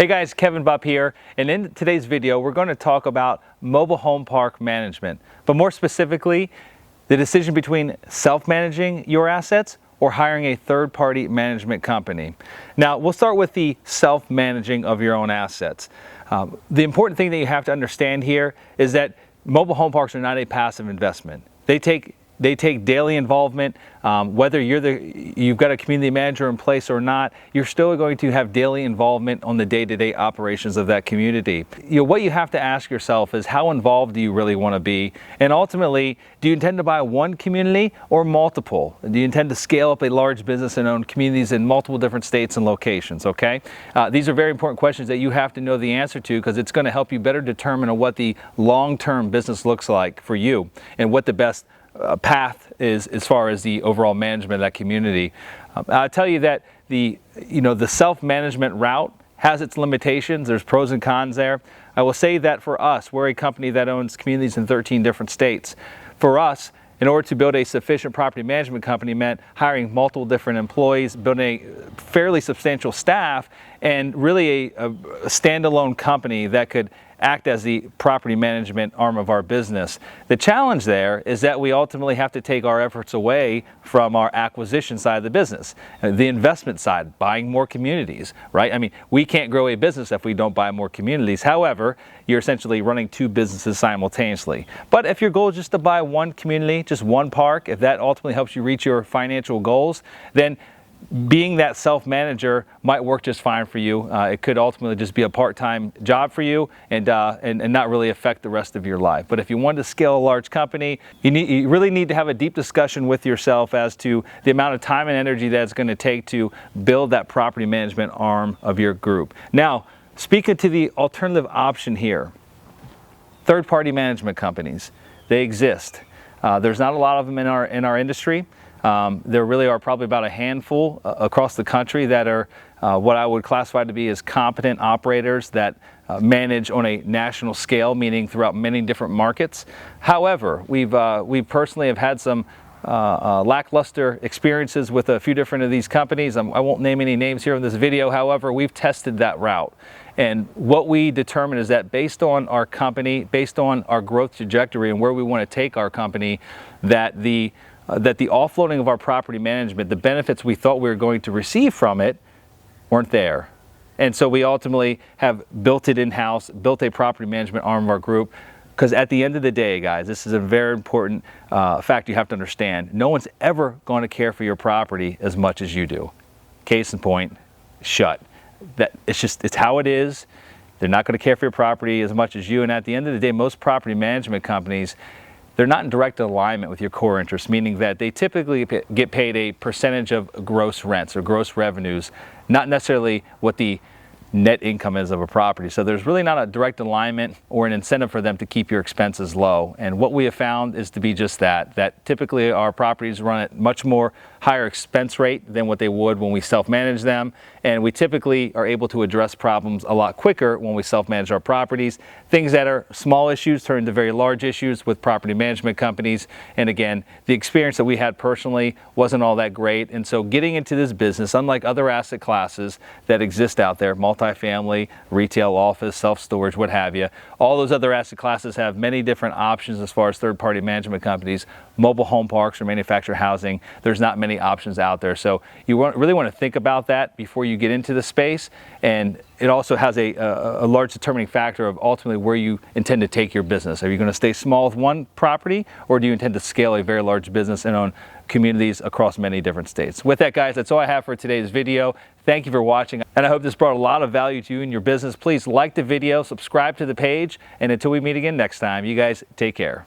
Hey guys, Kevin Bupp here, and in today's video we're going to talk about mobile home park management, but more specifically the decision between self-managing your assets or hiring a third-party management company. Now we'll start with the self-managing of your own assets. The important thing that you have to understand here is that mobile home parks are not a passive investment. They take daily involvement. Whether you've got a community manager in place or not, you're still going to have daily involvement on the day-to-day operations of that community. What you have to ask yourself is, how involved do you really want to be? And ultimately, do you intend to buy one community or multiple? Do you intend to scale up a large business and own communities in multiple different states and locations, okay? These are very important questions that you have to know the answer to, because it's going to help you better determine what the long-term business looks like for you and what the best path is as far as the overall management of that community. I'll tell you that the self-management route has its limitations. There's pros and cons there. I will say that for us, we're a company that owns communities in 13 different states. For us, in order to build a sufficient property management company meant hiring multiple different employees, building a fairly substantial staff, and really a standalone company that could act as the property management arm of our business. The challenge there is that we ultimately have to take our efforts away from our acquisition side of the business, the investment side, buying more communities, right? I mean, we can't grow a business if we don't buy more communities. However, you're essentially running two businesses simultaneously. But if your goal is just to buy one community, just one park, if that ultimately helps you reach your financial goals, then being that self-manager might work just fine for you. It could ultimately just be a part-time job for you and not really affect the rest of your life. But if you want to scale a large company, you really need to have a deep discussion with yourself as to the amount of time and energy that it's going to take to build that property management arm of your group. Now, speaking to the alternative option here, third-party management companies, they exist. There's not a lot of them in our industry. There really are probably about a handful across the country that are what I would classify to be as competent operators that manage on a national scale, meaning throughout many different markets. However, we personally have had some lackluster experiences with a few different of these companies. I won't name any names here in this video. However, we've tested that route. And what we determined is that based on our company, based on our growth trajectory and where we want to take our company, that the offloading of our property management, the benefits we thought we were going to receive from it, weren't there. And so we ultimately have built it in-house, built a property management arm of our group, because at the end of the day, guys, this is a very important fact you have to understand. No one's ever going to care for your property as much as you do. Case in point, shut. It's how it is. They're not going to care for your property as much as you. And at the end of the day, most property management companies, they're not in direct alignment with your core interests, meaning that they typically get paid a percentage of gross rents or gross revenues, not necessarily what the net income is of a property. So there's really not a direct alignment or an incentive for them to keep your expenses low. And what we have found is to be just that typically our properties run at much more higher expense rate than what they would when we self-manage them. And we typically are able to address problems a lot quicker when we self-manage our properties. Things that are small issues turn into very large issues with property management companies. And again, the experience that we had personally wasn't all that great. And so getting into this business, unlike other asset classes that exist out there, multifamily, retail, office, self-storage, what have you, all those other asset classes have many different options as far as third-party management companies. Mobile home parks or manufactured housing, there's not many options out there. So you really want to think about that before you get into the space. And it also has a large determining factor of ultimately where you intend to take your business. Are you going to stay small with one property, or do you intend to scale a very large business and own communities across many different states? With that, guys, that's all I have for today's video. Thank you for watching, and I hope this brought a lot of value to you and your business. Please like the video, subscribe to the page, and until we meet again next time, you guys take care.